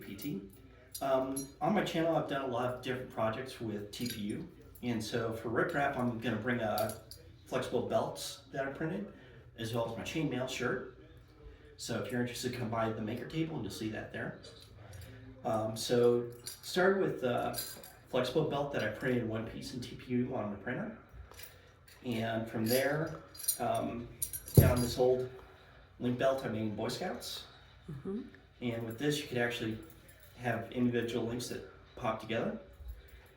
PT. On my channel, I've done a lot of different projects with TPU, and so for riprap, I'm going to bring flexible belts that I printed, as well as my chainmail shirt. So if you're interested, come by the maker table and you'll see that there. So started with the flexible belt that I printed in one piece in TPU on the printer, and from there, down this old link belt I made in Boy Scouts. And with this, you could actually have individual links that pop together.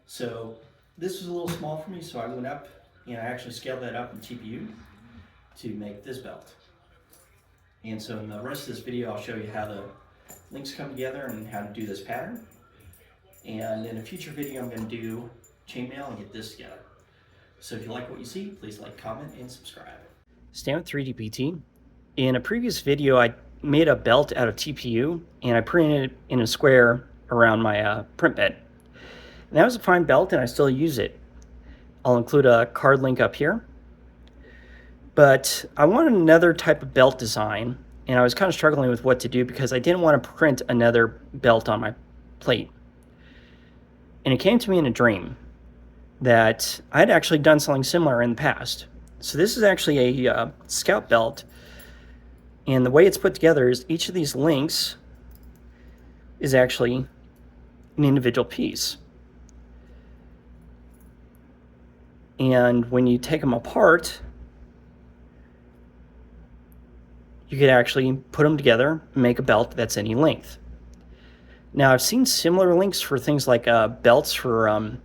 So this was a little small for me, so I went up and I actually scaled that up in TPU to make this belt. And so in the rest of this video, I'll show you how the links come together and how to do this pattern. And in a future video, I'm going to do chainmail and get this together. So if you like what you see, please like, comment, and subscribe. Stan with 3D PT. In a previous video, I made a belt out of TPU and I printed it in a square around my print bed. And that was a fine belt and I still use it. I'll include a card link up here. But I wanted another type of belt design and I was kind of struggling with what to do because I didn't want to print another belt on my plate. And it came to me in a dream that I had actually done something similar in the past. So this is actually a scout belt. And the way it's put together is each of these links is actually an individual piece. And when you take them apart, you could actually put them together and make a belt that's any length. Now, I've seen similar links for things like belts for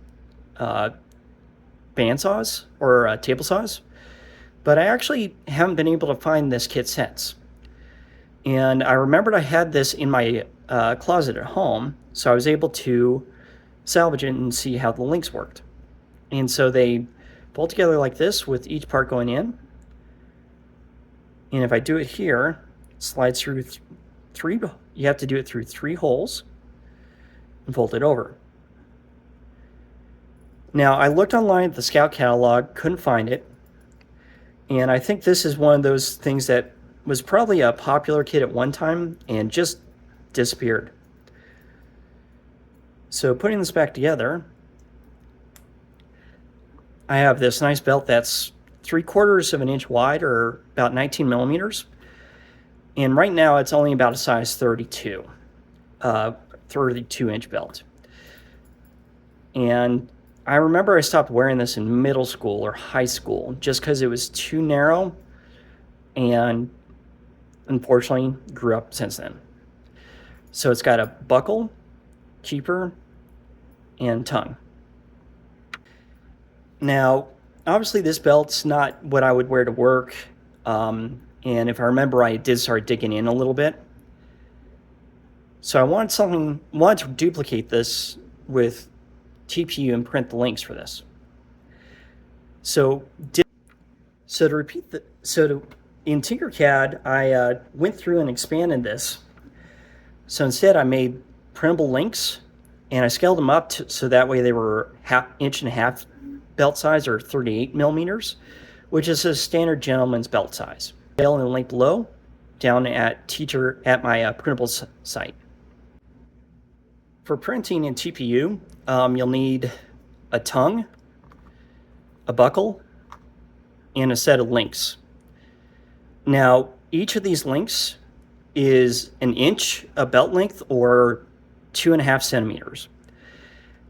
bandsaws or table saws, but I actually haven't been able to find this kit since. And I remembered I had this in my closet at home, so I was able to salvage it and see how the links worked. And so they bolt together like this with each part going in. And if I do it here, it slides through you have to do it through 3 holes and fold it over. Now, I looked online at the Scout catalog, couldn't find it. And I think this is one of those things that was probably a popular kit at one time and just disappeared. So putting this back together, I have this nice belt that's 3/4 of an inch wide, or about 19 millimeters. And right now it's only about a size 32 inch belt. And I remember I stopped wearing this in middle school or high school just because it was too narrow, and unfortunately grew up since then. So it's got a buckle, keeper, and tongue. Now, obviously this belt's not what I would wear to work, and if I remember, I did start digging in a little bit. So I wanted to duplicate this with TPU and print the links for this. In TinkerCAD, I went through and expanded this. So instead, I made printable links, and I scaled them up so that way they were 1.5 inch belt size, or 38 millimeters, which is a standard gentleman's belt size. Scale in the link below, down at my printable site. For printing in TPU, you'll need a tongue, a buckle, and a set of links. Now, each of these links is 1 inch of belt length, or 2.5 centimeters.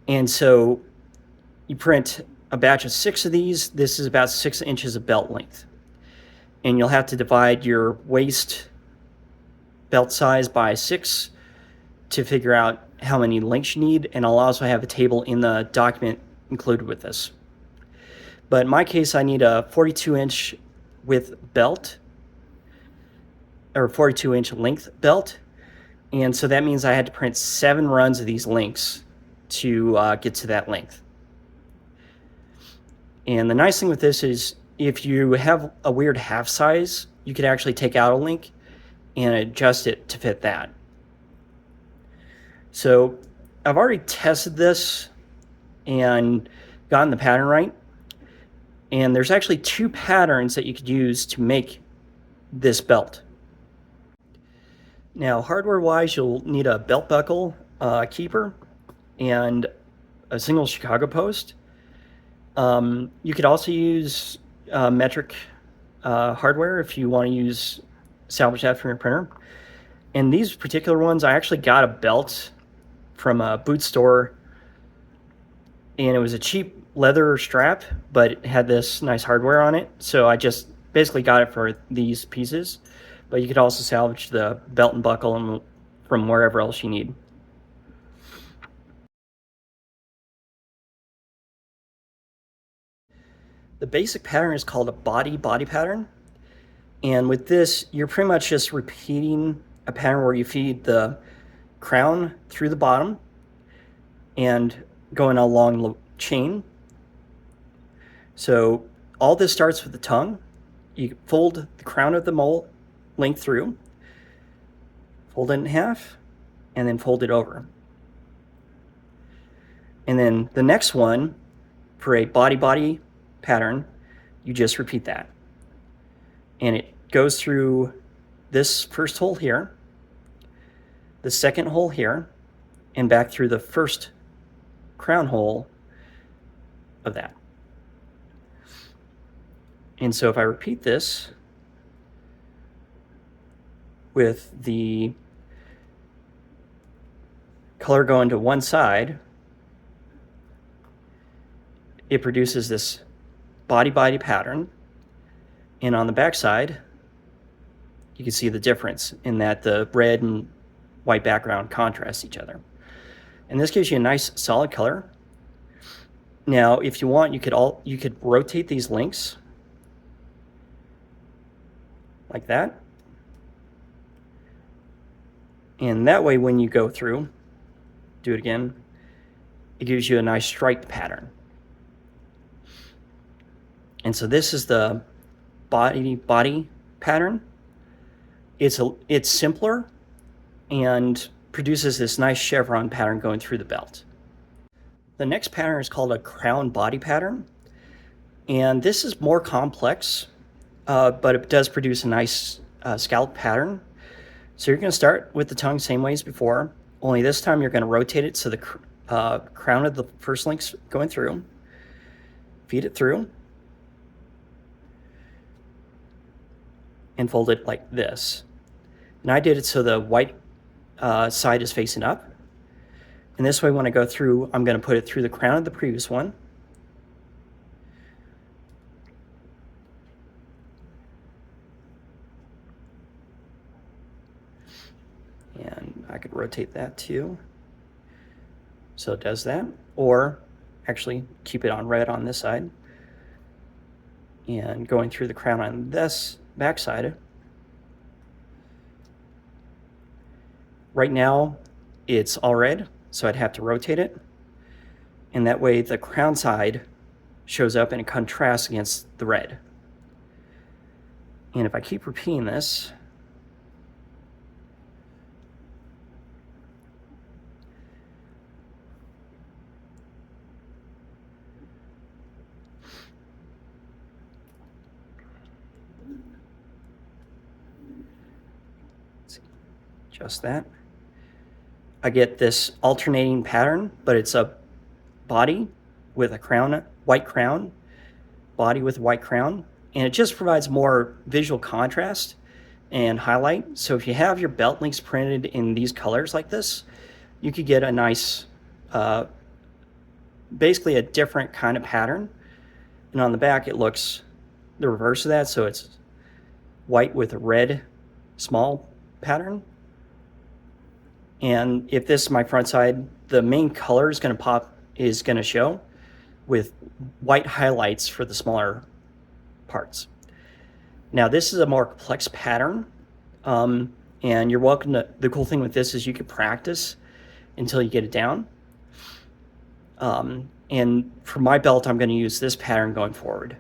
And so you print a batch of 6 of these. This is about 6 inches of belt length. And you'll have to divide your waist belt size by 6 to figure out how many links you need. And I'll also have a table in the document included with this. But in my case, I need a 42-inch width belt, or 42-inch length belt. And so that means I had to print 7 runs of these links to get to that length. And the nice thing with this is if you have a weird half size, you could actually take out a link and adjust it to fit that. So I've already tested this and gotten the pattern right. And there's actually 2 patterns that you could use to make this belt. Now, hardware-wise, you'll need a belt buckle keeper and a single Chicago post. You could also use metric hardware if you want to use salvage that from your printer. And these particular ones, I actually got a belt from a boot store, and it was a cheap leather strap, but it had this nice hardware on it. So I just basically got it for these pieces, but you could also salvage the belt and buckle from wherever else you need. The basic pattern is called a body pattern. And with this, you're pretty much just repeating a pattern where you feed the crown through the bottom and going along the chain. So all this starts with the tongue. You fold the crown of the mole length through, fold it in half, and then fold it over. And then the next one, for a body pattern, you just repeat that. And it goes through this first hole here, the second hole here, and back through the first crown hole of that. And so if I repeat this with the color going to one side, it produces this body pattern. And on the back side, you can see the difference in that the red and white background contrast each other. And this gives you a nice solid color. Now, if you want, you could rotate these links like that. And that way, when you go through, do it again, it gives you a nice striped pattern. And so this is the body pattern. It's simpler and produces this nice chevron pattern going through the belt. The next pattern is called a crown body pattern. And this is more complex, but it does produce a nice scallop pattern. So you're going to start with the tongue same way as before, only this time you're going to rotate it so the crown of the first link's going through. Feed it through. And fold it like this. And I did it so the white side is facing up. And this way, when I go through, I'm going to put it through the crown of the previous one. And I could rotate that too. So it does that. Or actually keep it on red on this side. And going through the crown on this backside. Right now it's all red, so I'd have to rotate it. And that way the crown side shows up and it contrasts against the red. And if I keep repeating this, just that, I get this alternating pattern, but it's a body with a crown, white crown, body with white crown, and it just provides more visual contrast and highlight. So if you have your belt links printed in these colors like this, you could get a nice, basically a different kind of pattern. And on the back, it looks the reverse of that. So it's white with a red small pattern. And if this is my front side, the main color is going to show with white highlights for the smaller parts. Now this is a more complex pattern, and you're welcome to, the cool thing with this is you can practice until you get it down. And for my belt, I'm going to use this pattern going forward.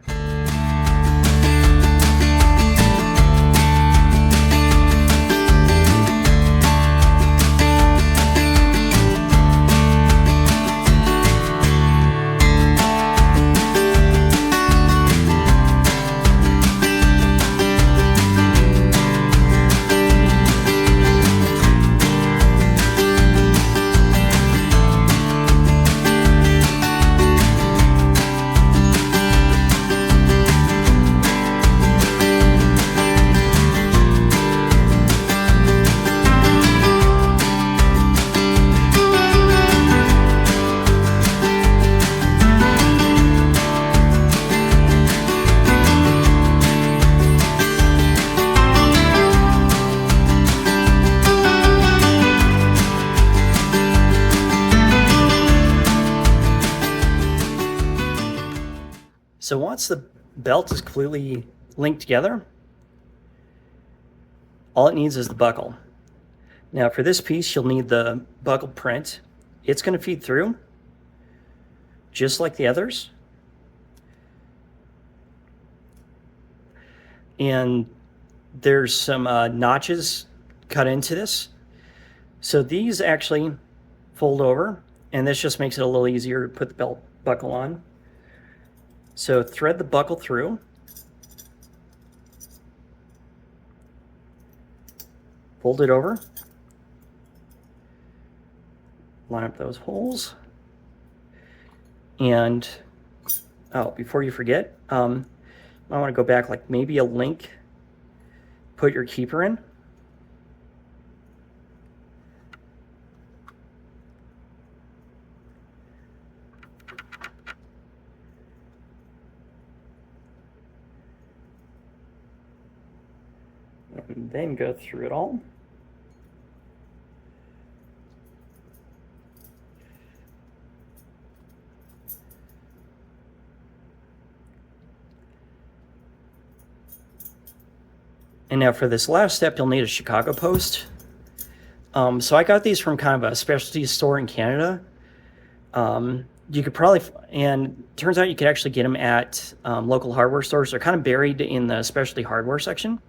So once the belt is completely linked together, all it needs is the buckle. Now for this piece, you'll need the buckle print. It's going to feed through just like the others. And there's some notches cut into this. So these actually fold over, and this just makes it a little easier to put the belt buckle on. So thread the buckle through. Fold it over. Line up those holes. And, oh, before you forget, I want to go back like maybe a link. Put your keeper in. And then go through it all. And now for this last step, you'll need a Chicago post. So I got these from kind of a specialty store in Canada. You could probably, and turns out you could actually get them at local hardware stores. They're kind of buried in the specialty hardware section.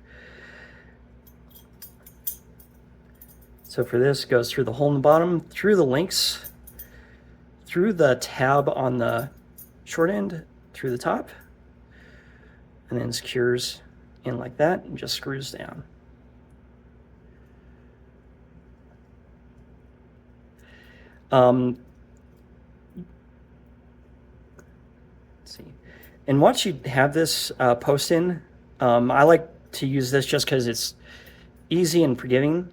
So for this, it goes through the hole in the bottom, through the links, through the tab on the short end, through the top, and then secures in like that and just screws down. Let's see. And once you have this post in, I like to use this just because it's easy and forgiving.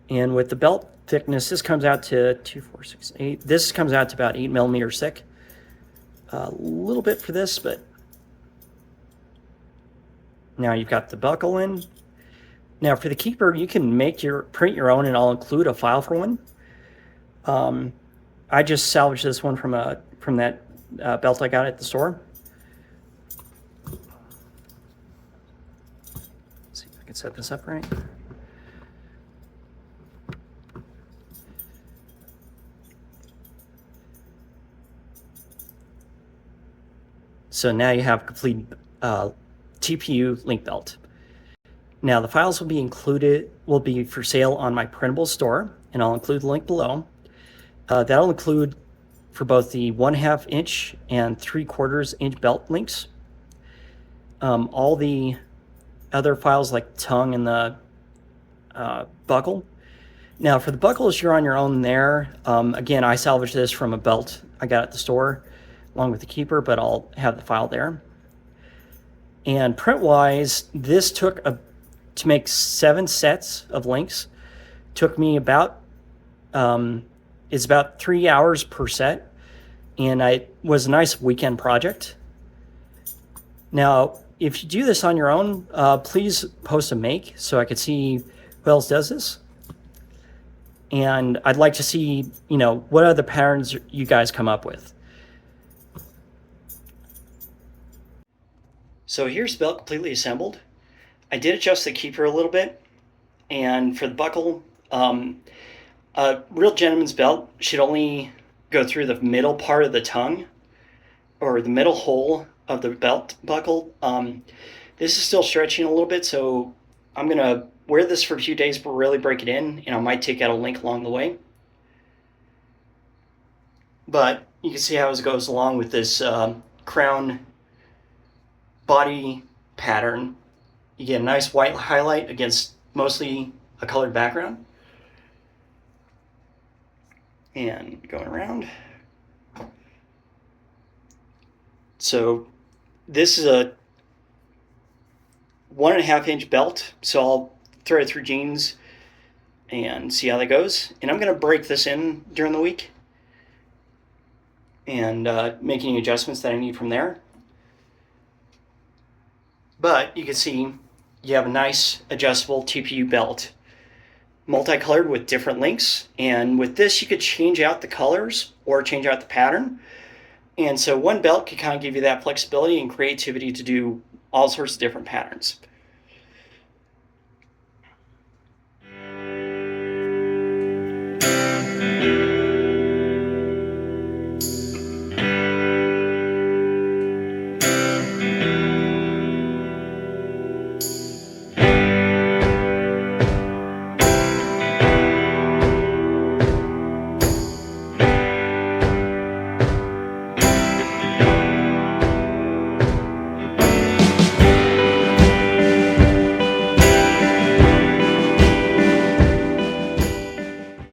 And with the belt thickness, this comes out to 2, 4, 6, 8. This comes out to about 8 millimeters thick. A little bit for this, but now you've got the buckle in. Now for the keeper, you can print your own, and I'll include a file for one. I just salvaged this one from that belt I got at the store. Let's see if I can set this up right. So now you have complete TPU Link Belt. Now the files will be for sale on my printable store, and I'll include the link below. That'll include for both the 1/2 inch and 3/4 inch belt links. All the other files like tongue and the buckle. Now for the buckles, you're on your own there. Again, I salvaged this from a belt I got at the store along with the keeper, but I'll have the file there. And print-wise, this took to make 7 sets of links. Took me about it's about 3 hours per set, and it was a nice weekend project. Now, if you do this on your own, please post a make so I could see who else does this. And I'd like to see, what other patterns you guys come up with. So here's the belt completely assembled. I did adjust the keeper a little bit, and for the buckle, a real gentleman's belt should only go through the middle part of the tongue, or the middle hole of the belt buckle. This is still stretching a little bit, so I'm gonna wear this for a few days, but really break it in, and I might take out a link along the way. But you can see how it goes along with this crown body pattern. You get a nice white highlight against mostly a colored background. And going around. So this is a 1.5 inch belt, so I'll thread it through jeans and see how that goes. And I'm going to break this in during the week and make any adjustments that I need from there. But you can see you have a nice adjustable TPU belt, multicolored with different links. And with this, you could change out the colors or change out the pattern. And so one belt can kind of give you that flexibility and creativity to do all sorts of different patterns.